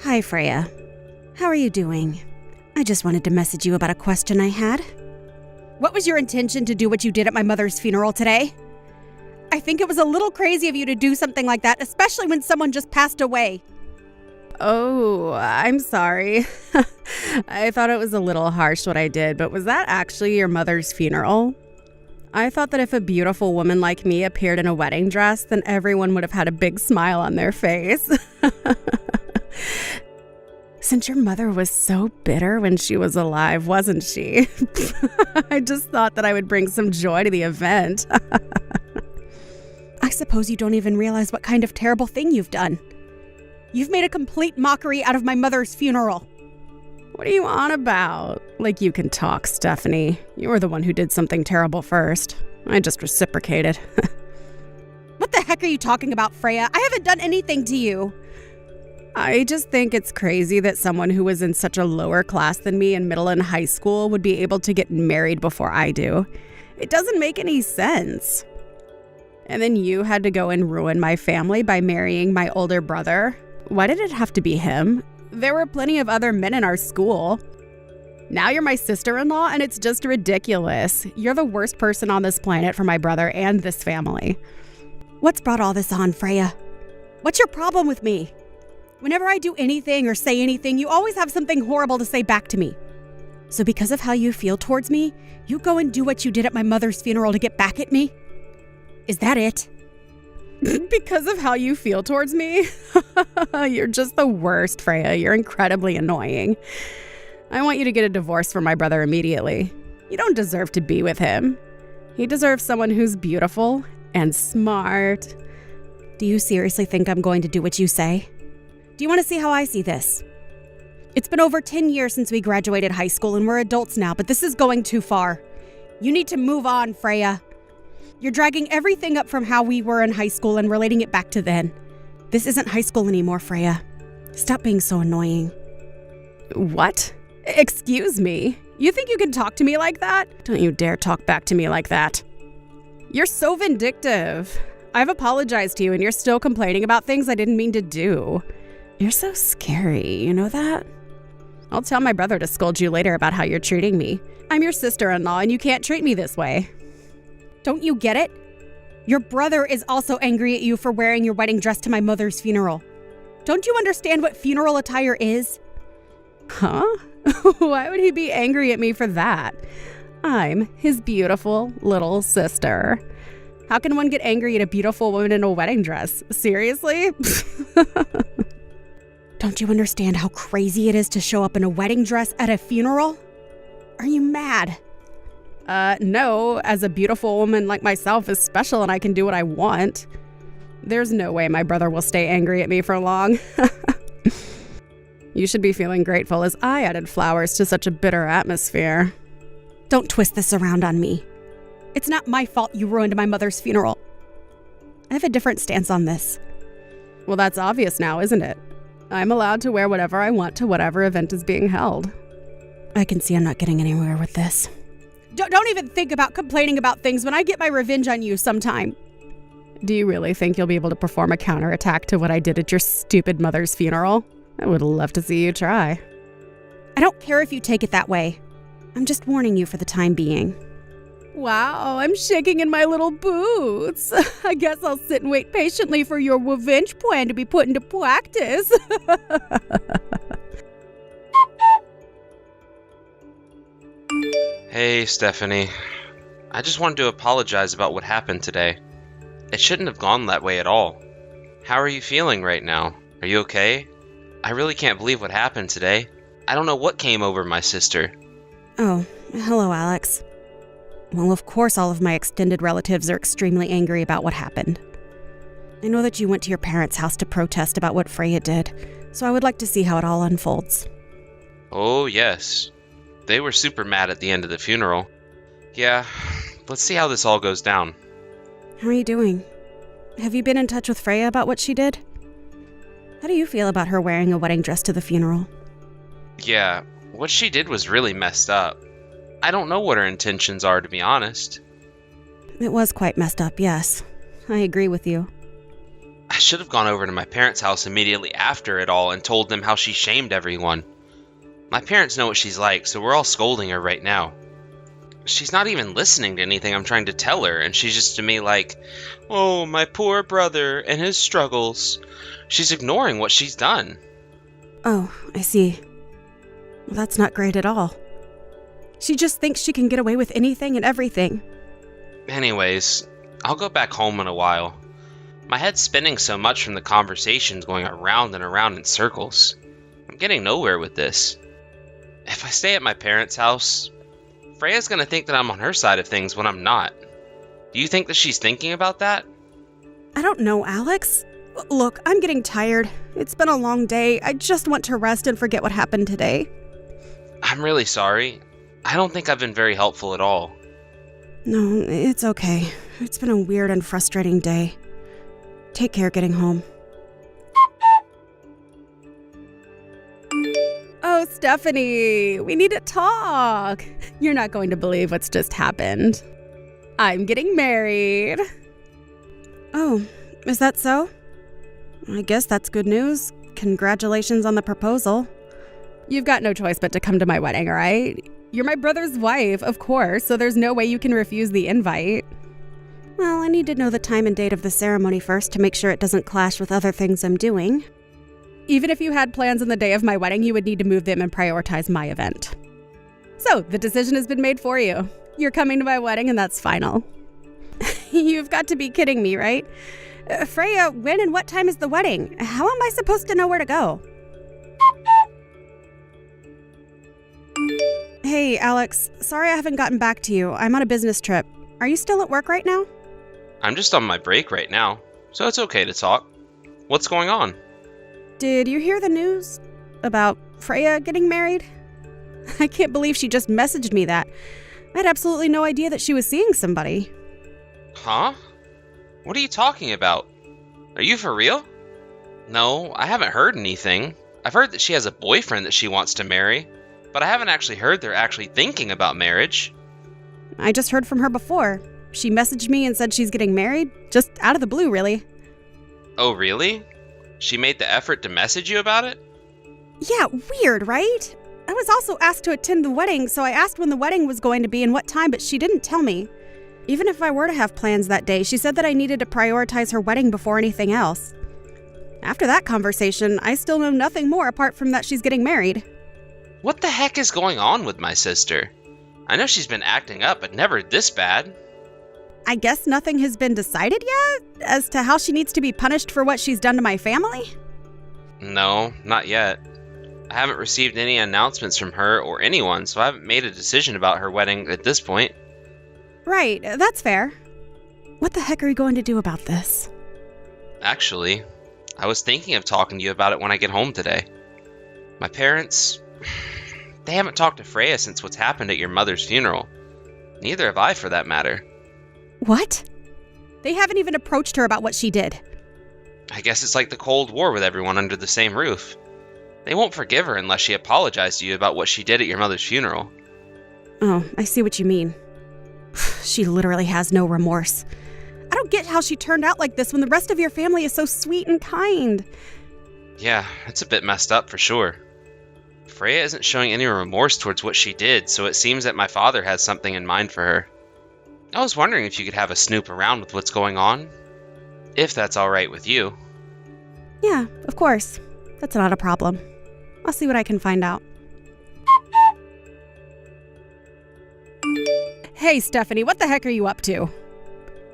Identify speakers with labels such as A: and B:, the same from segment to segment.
A: Hi, Freya. How are you doing? I just wanted to message you about a question I had. What was your intention to do what you did at my mother's funeral today? I think it was a little crazy of you to do something like that, especially when someone just passed away. Oh, I'm sorry. I thought it was a little harsh what I did, but was that actually your mother's funeral? I thought that if a beautiful woman like me appeared in a wedding dress, then everyone would have had a big smile on their face. Since your mother was so bitter when she was alive, wasn't she? I just thought that I would bring some joy to the event. I suppose you don't even realize what kind of terrible thing you've done. You've made a complete mockery out of my mother's funeral. What are you on about? Like you can talk, Stephanie. You were the one who did something terrible first. I just reciprocated. What the heck are you talking about, Freya? I haven't done anything to you. I just think it's crazy that someone who was in such a lower class than me in middle and high school would be able to get married before I do. It doesn't make any sense. And then you had to go and ruin my family by marrying my older brother. Why did it have to be him? There were plenty of other men in our school. Now you're my sister-in-law, and it's just ridiculous. You're the worst person on this planet for my brother and this family. What's brought all this on, Freya? What's your problem with me? Whenever I do anything or say anything, you always have something horrible to say back to me. So because of how you feel towards me, you go and do what you did at my mother's funeral to get back at me? Is that it? Because of how you feel towards me? You're just the worst, Freya. You're incredibly annoying. I want you to get a divorce from my brother immediately. You don't deserve to be with him. He deserves someone who's beautiful and smart. Do you seriously think I'm going to do what you say? Do you want to see how I see this? It's been over 10 years since we graduated high school and we're adults now, but this is going too far. You need to move on, Freya. You're dragging everything up from how we were in high school and relating it back to then. This isn't high school anymore, Freya. Stop being so annoying. What? Excuse me? You think you can talk to me like that? Don't you dare talk back to me like that. You're so vindictive. I've apologized to you and you're still complaining about things I didn't mean to do. You're so scary, you know that? I'll tell my brother to scold you later about how you're treating me. I'm your sister-in-law and you can't treat me this way. Don't you get it? Your brother is also angry at you for wearing your wedding dress to my mother's funeral. Don't you understand what funeral attire is? Huh? Why would he be angry at me for that? I'm his beautiful little sister. How can one get angry at a beautiful woman in a wedding dress? Seriously? Don't you understand how crazy it is to show up in a wedding dress at a funeral? Are you mad? No, as a beautiful woman like myself is special and I can do what I want. There's no way my brother will stay angry at me for long. You should be feeling grateful as I added flowers to such a bitter atmosphere. Don't twist this around on me. It's not my fault you ruined my mother's funeral. I have a different stance on this. Well, that's obvious now, isn't it? I'm allowed to wear whatever I want to whatever event is being held. I can see I'm not getting anywhere with this. Don't even think about complaining about things when I get my revenge on you sometime. Do you really think you'll be able to perform a counterattack to what I did at your stupid mother's funeral? I would love to see you try. I don't care if you take it that way. I'm just warning you for the time being. Wow, I'm shaking in my little boots. I guess I'll sit and wait patiently for your revenge plan to be put into practice.
B: Hey, Stephanie. I just wanted to apologize about what happened today. It shouldn't have gone that way at all. How are you feeling right now? Are you okay? I really can't believe what happened today. I don't know what came over my sister.
A: Oh, hello, Alex. Well, of course all of my extended relatives are extremely angry about what happened. I know that you went to your parents' house to protest about what Freya did, so I would like to see how it all unfolds.
B: Oh, yes. They were super mad at the end of the funeral. Yeah, let's see how this all goes down.
A: How are you doing? Have you been in touch with Freya about what she did? How do you feel about her wearing a wedding dress to the funeral?
B: Yeah, what she did was really messed up. I don't know what her intentions are, to be honest.
A: It was quite messed up, yes. I agree with you.
B: I should have gone over to my parents' house immediately after it all and told them how she shamed everyone. My parents know what she's like, so we're all scolding her right now. She's not even listening to anything I'm trying to tell her, and she's just to me like, "Oh, my poor brother and his struggles." She's ignoring what she's done.
A: Oh, I see. Well, that's not great at all. She just thinks she can get away with anything and everything.
B: Anyways, I'll go back home in a while. My head's spinning so much from the conversations going around and around in circles. I'm getting nowhere with this. If I stay at my parents' house, Freya's gonna think that I'm on her side of things when I'm not. Do you think that she's thinking about that?
A: I don't know, Alex. Look, I'm getting tired. It's been a long day. I just want to rest and forget what happened today.
B: I'm really sorry. I don't think I've been very helpful at all.
A: No, it's okay. It's been a weird and frustrating day. Take care getting home. Oh, Stephanie, we need to talk. You're not going to believe what's just happened. I'm getting married. Oh, is that so? I guess that's good news. Congratulations on the proposal. You've got no choice but to come to my wedding, all right? You're my brother's wife, of course, so there's no way you can refuse the invite. Well, I need to know the time and date of the ceremony first to make sure it doesn't clash with other things I'm doing. Even if you had plans on the day of my wedding, you would need to move them and prioritize my event. So, the decision has been made for you. You're coming to my wedding and that's final. You've got to be kidding me, right? Freya, when and what time is the wedding? How am I supposed to know where to go? Hey, Alex. Sorry I haven't gotten back to you. I'm on a business trip. Are you still at work right now?
B: I'm just on my break right now, so it's okay to talk. What's going on?
A: Did you hear the news about Freya getting married? I can't believe she just messaged me that. I had absolutely no idea that she was seeing somebody.
B: Huh? What are you talking about? Are you for real? No, I haven't heard anything. I've heard that she has a boyfriend that she wants to marry, but I haven't actually heard they're actually thinking about marriage.
A: I just heard from her before. She messaged me and said she's getting married, just out of the blue, really.
B: Oh, really? She made the effort to message you about it?
A: Yeah, weird, right? I was also asked to attend the wedding, so I asked when the wedding was going to be and what time, but she didn't tell me. Even if I were to have plans that day, she said that I needed to prioritize her wedding before anything else. After that conversation, I still know nothing more apart from that she's getting married.
B: What the heck is going on with my sister? I know she's been acting up, but never this bad.
A: I guess nothing has been decided yet as to how she needs to be punished for what she's done to my family?
B: No, not yet. I haven't received any announcements from her or anyone, so I haven't made a decision about her wedding at this point.
A: Right, that's fair. What the heck are you going to do about this?
B: Actually, I was thinking of talking to you about it when I get home today. My parents, they haven't talked to Freya since what's happened at your mother's funeral. Neither have I, for that matter.
A: What? They haven't even approached her about what she did.
B: I guess it's like the Cold War with everyone under the same roof. They won't forgive her unless she apologized to you about what she did at your mother's funeral.
A: Oh, I see what you mean. She literally has no remorse. I don't get how she turned out like this when the rest of your family is so sweet and kind.
B: Yeah, it's a bit messed up for sure. Freya isn't showing any remorse towards what she did, so it seems that my father has something in mind for her. I was wondering if you could have a snoop around with what's going on. If that's alright with you.
A: Yeah, of course. That's not a problem. I'll see what I can find out. Hey, Stephanie, what the heck are you up to?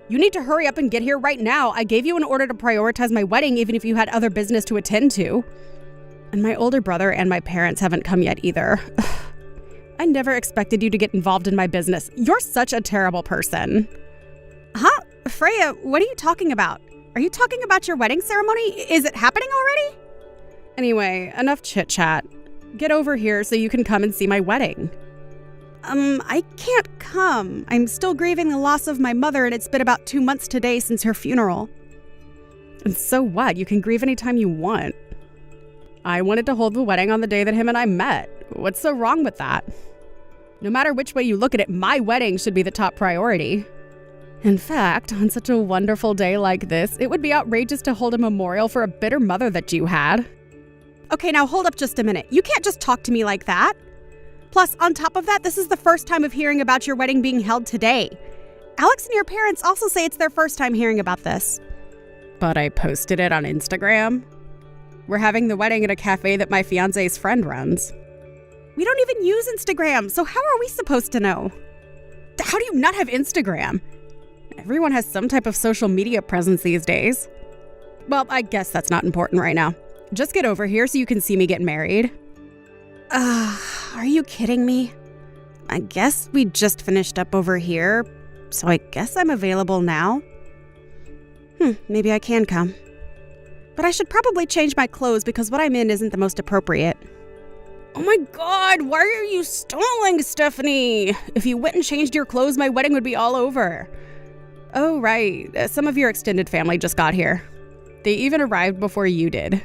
A: You need to hurry up and get here right now. I gave you an order to prioritize my wedding even if you had other business to attend to. And my older brother and my parents haven't come yet either. I never expected you to get involved in my business. You're such a terrible person. Huh? Freya, what are you talking about? Are you talking about your wedding ceremony? Is it happening already? Anyway, enough chit-chat. Get over here so you can come and see my wedding. I can't come. I'm still grieving the loss of my mother, and it's been about 2 months today since her funeral. And so what? You can grieve anytime you want. I wanted to hold the wedding on the day that him and I met. What's so wrong with that? No matter which way you look at it, my wedding should be the top priority. In fact, on such a wonderful day like this, it would be outrageous to hold a memorial for a bitter mother that you had. Okay, now hold up just a minute. You can't just talk to me like that. Plus, on top of that, this is the first time of hearing about your wedding being held today. Alex and your parents also say it's their first time hearing about this. But I posted it on Instagram. We're having the wedding at a cafe that my fiancé's friend runs. We don't even use Instagram, so how are we supposed to know? How do you not have Instagram? Everyone has some type of social media presence these days. Well, I guess that's not important right now. Just get over here so you can see me get married. Are you kidding me? I guess we just finished up over here, so I guess I'm available now. Maybe I can come. But I should probably change my clothes because what I'm in isn't the most appropriate. Oh my god, why are you stalling, Stephanie? If you went and changed your clothes, my wedding would be all over. Oh, right. Some of your extended family just got here. They even arrived before you did.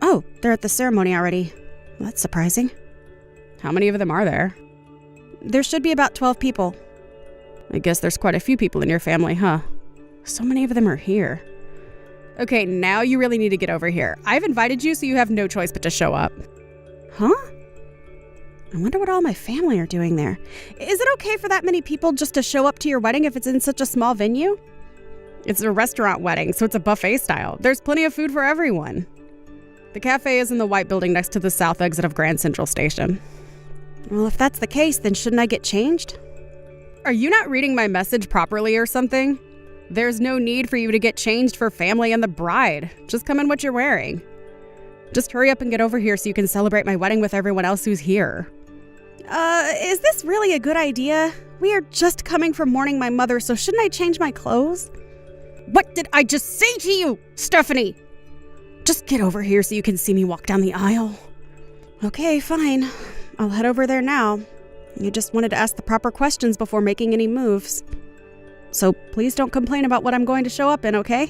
A: Oh, they're at the ceremony already. That's surprising. How many of them are there? There should be about 12 people. I guess there's quite a few people in your family, huh? So many of them are here. Okay, now you really need to get over here. I've invited you, so you have no choice but to show up. Huh? I wonder what all my family are doing there. Is it okay for that many people just to show up to your wedding if it's in such a small venue? It's a restaurant wedding, so it's a buffet style. There's plenty of food for everyone. The cafe is in the white building next to the south exit of Grand Central Station. Well, if that's the case, then shouldn't I get changed? Are you not reading my message properly or something? There's no need for you to get changed for family and the bride. Just come in what you're wearing. Just hurry up and get over here so you can celebrate my wedding with everyone else who's here. Is this really a good idea? We are just coming from mourning my mother, so shouldn't I change my clothes? What did I just say to you, Stephanie? Just get over here so you can see me walk down the aisle. Okay, fine. I'll head over there now. You just wanted to ask the proper questions before making any moves. So please don't complain about what I'm going to show up in, okay?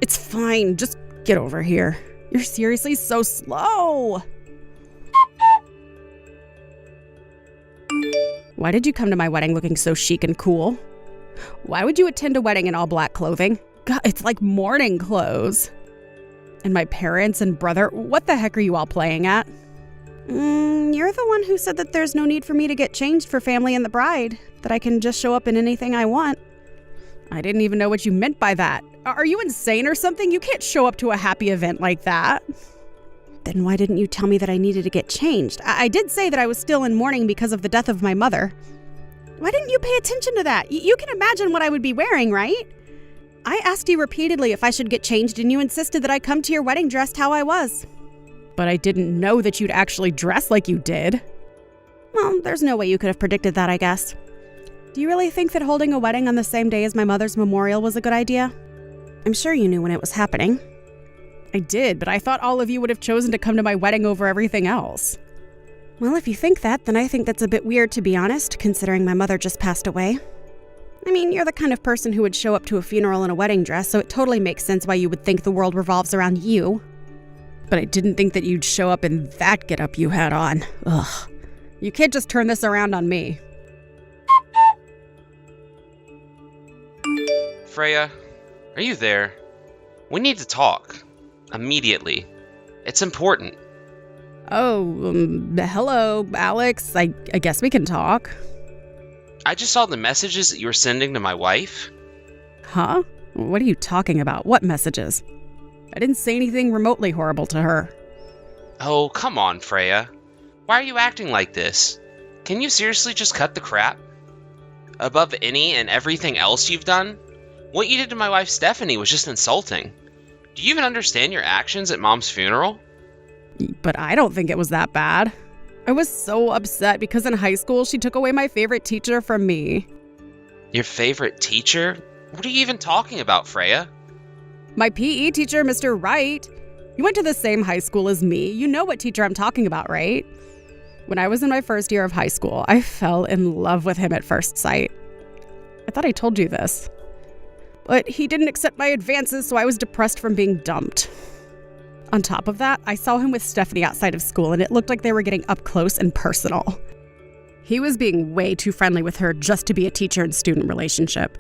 A: It's fine. Just get over here. You're seriously so slow. Why did you come to my wedding looking so chic and cool? Why would you attend a wedding in all black clothing? God, it's like mourning clothes. And my parents and brother, what the heck are you all playing at? You're the one who said that there's no need for me to get changed for family and the bride, that I can just show up in anything I want. I didn't even know what you meant by that. Are you insane or something? You can't show up to a happy event like that. Then why didn't you tell me that I needed to get changed? I did say that I was still in mourning because of the death of my mother. Why didn't you pay attention to that? You can imagine what I would be wearing, right? I asked you repeatedly if I should get changed, and you insisted that I come to your wedding dressed how I was. But I didn't know that you'd actually dress like you did. Well, there's no way you could have predicted that, I guess. Do you really think that holding a wedding on the same day as my mother's memorial was a good idea? I'm sure you knew when it was happening. I did, but I thought all of you would have chosen to come to my wedding over everything else. Well, if you think that, then I think that's a bit weird, to be honest, considering my mother just passed away. I mean, you're the kind of person who would show up to a funeral in a wedding dress, so it totally makes sense why you would think the world revolves around you. But I didn't think that you'd show up in that getup you had on. Ugh. You can't just turn this around on me.
B: Freya, are you there? We need to talk. Immediately. It's important.
A: Oh, hello, Alex. I guess we can talk.
B: I just saw the messages that you were sending to my wife.
A: Huh? What are you talking about? What messages? I didn't say anything remotely horrible to her.
B: Oh, come on, Freya. Why are you acting like this? Can you seriously just cut the crap? Above any and everything else you've done? What you did to my wife Stephanie was just insulting. Do you even understand your actions at Mom's funeral?
A: But I don't think it was that bad. I was so upset because in high school she took away my favorite teacher from me.
B: Your favorite teacher? What are you even talking about, Freya?
A: My PE teacher, Mr. Wright. You went to the same high school as me. You know what teacher I'm talking about, right? When I was in my first year of high school, I fell in love with him at first sight. I thought I told you this. But he didn't accept my advances, so I was depressed from being dumped. On top of that, I saw him with Stephanie outside of school, and it looked like they were getting up close and personal. He was being way too friendly with her just to be a teacher and student relationship.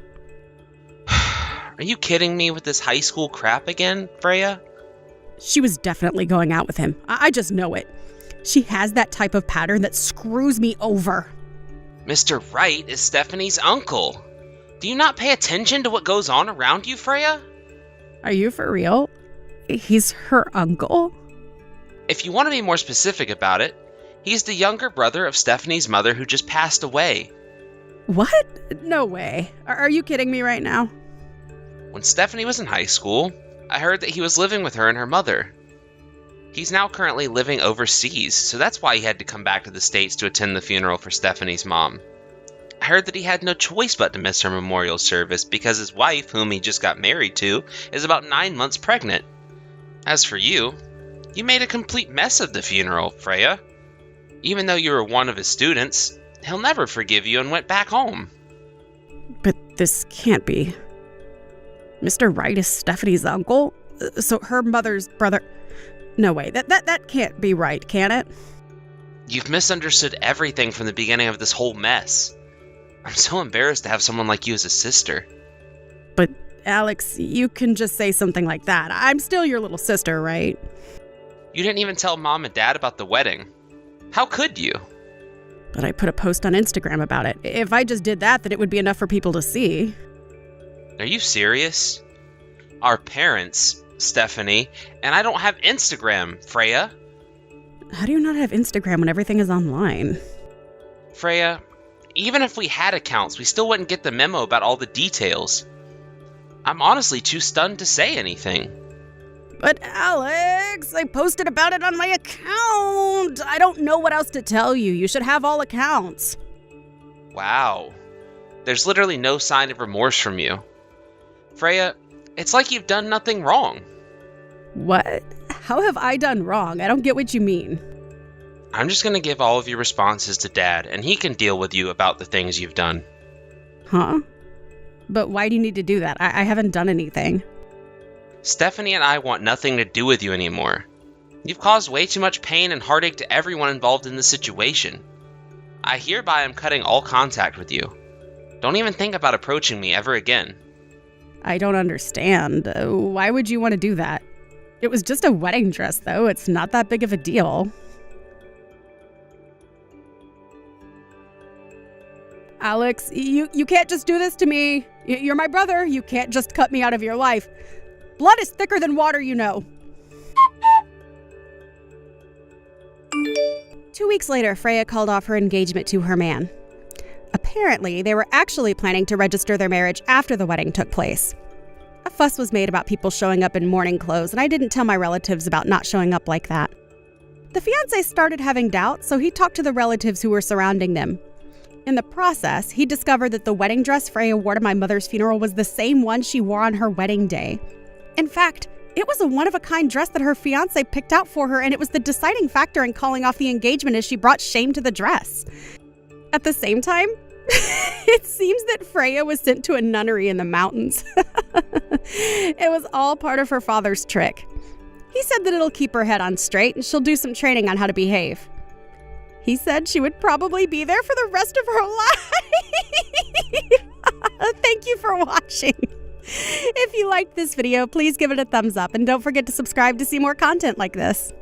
B: Are you kidding me with this high school crap again, Freya?
A: She was definitely going out with him. I just know it. She has that type of pattern that screws me over.
B: Mr. Wright is Stephanie's uncle. Do you not pay attention to what goes on around you, Freya?
A: Are you for real? He's her uncle?
B: If you want to be more specific about it, he's the younger brother of Stephanie's mother who just passed away.
A: What? No way. Are you kidding me right now?
B: When Stephanie was in high school, I heard that he was living with her and her mother. He's now currently living overseas, so that's why he had to come back to the States to attend the funeral for Stephanie's mom. I heard that he had no choice but to miss her memorial service because his wife, whom he just got married to, is about 9 months pregnant. As for you, you made a complete mess of the funeral, Freya. Even though you were one of his students, he'll never forgive you and went back home.
A: But this can't be. Mr. Wright is Stephanie's uncle? So her mother's brother... No way, that can't be right, can it?
B: You've misunderstood everything from the beginning of this whole mess. I'm so embarrassed to have someone like you as a sister.
A: But, Alex, you can just say something like that. I'm still your little sister, right?
B: You didn't even tell Mom and Dad about the wedding. How could you?
A: But I put a post on Instagram about it. If I just did that, then it would be enough for people to see.
B: Are you serious? Our parents, Stephanie, and I don't have Instagram, Freya.
A: How do you not have Instagram when everything is online?
B: Freya, even if we had accounts, we still wouldn't get the memo about all the details. I'm honestly too stunned to say anything.
A: But Alex, I posted about it on my account. I don't know what else to tell you. You should have all accounts.
B: Wow. There's literally no sign of remorse from you. Freya, it's like you've done nothing wrong.
A: What? How have I done wrong? I don't get what you mean.
B: I'm just going to give all of your responses to Dad, and he can deal with you about the things you've done.
A: Huh? But why do you need to do that? I haven't done anything.
B: Stephanie and I want nothing to do with you anymore. You've caused way too much pain and heartache to everyone involved in the situation. I hereby am cutting all contact with you. Don't even think about approaching me ever again.
A: I don't understand. Why would you want to do that? It was just a wedding dress, though. It's not that big of a deal. Alex, you can't just do this to me. You're my brother. You can't just cut me out of your life. Blood is thicker than water, you know. 2 weeks later, Freya called off her engagement to her man. Apparently, they were actually planning to register their marriage after the wedding took place. A fuss was made about people showing up in mourning clothes, and I didn't tell my relatives about not showing up like that. The fiancé started having doubts, so he talked to the relatives who were surrounding them. In the process, he discovered that the wedding dress Freya wore to my mother's funeral was the same one she wore on her wedding day. In fact, it was a one-of-a-kind dress that her fiancé picked out for her, and it was the deciding factor in calling off the engagement as she brought shame to the dress. At the same time, it seems that Freya was sent to a nunnery in the mountains. It was all part of her father's trick. He said that it'll keep her head on straight and she'll do some training on how to behave. He said she would probably be there for the rest of her life. Thank you for watching. If you liked this video, please give it a thumbs up and don't forget to subscribe to see more content like this.